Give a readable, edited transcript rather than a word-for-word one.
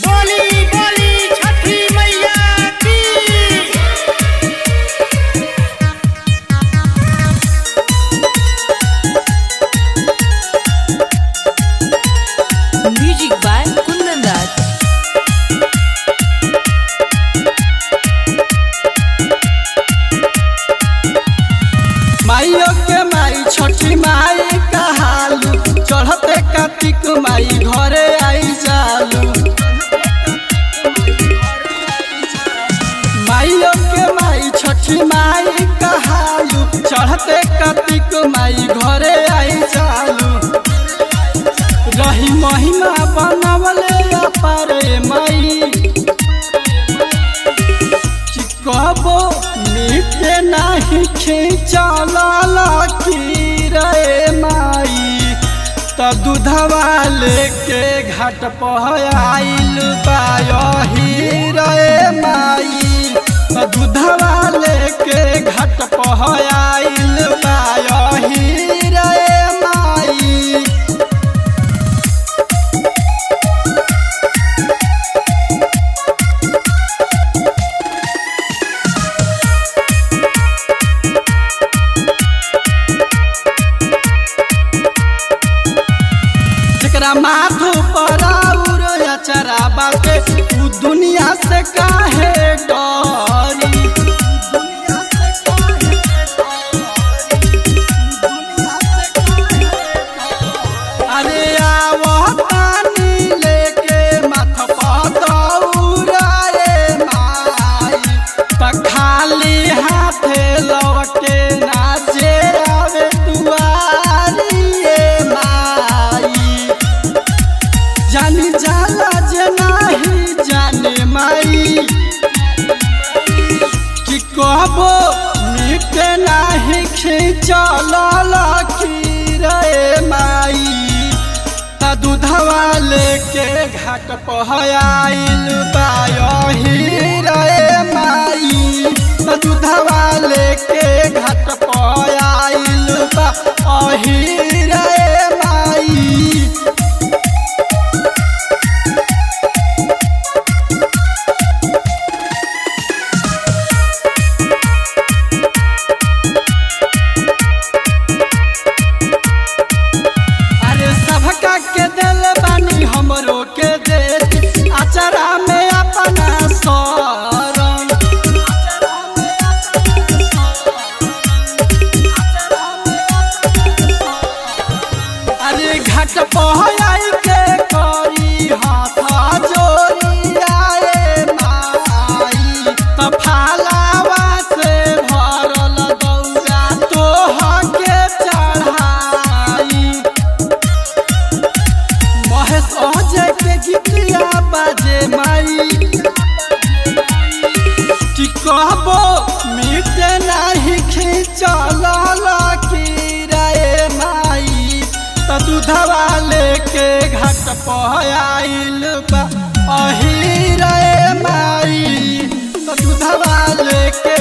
बोली बोली छठी मैया की। Music by Kundan Raj. माइयो के माई छठी माई कहालू, चढ़ते कार्तिक माई घरे आई जालू। माइयो के माई छठी माई कहालू, चढ़ते कार्तिक माई घरे आई जालू। रही महिमा बनवले अपारे माई, कबो मीटे नहीं खींचल लकीर माई। त दूधवा लेके घाट पर आइल बाही रे माई। त दूधवा लेके घाट पर आइल बाही रे माई। माथो पर अचरा बाटे, तू दुनिया से काहे डरी। अरे आवतानी लेके माथ पर दौड़ाए माई। त खाली हाथे लौटे ना जे आवे दुआरी माई। जानी जाला जे नाही जाने माई, कि कहबो मिटे नाही खींचल लकीर माई। त दूधवा लेके घाट पर आइल बाही रे माई। त दूधवा लेके घाट पर आइल बाही रे माई। सबका के दिल बानी हमरो के दे, अचरा में अपना शरण। अरे घाट पर आई के करी हाथ जोड़ी आए माई। त फालावा से भरल दौरा तोह के चढ़ाई। महेश अजय के गीतिया बाजे माई, कि कहबो मिटे नहीं खींचल लकीर माई। त दूधवा लेके घाट पर आइल बाही रे माई। त दूधवा लेके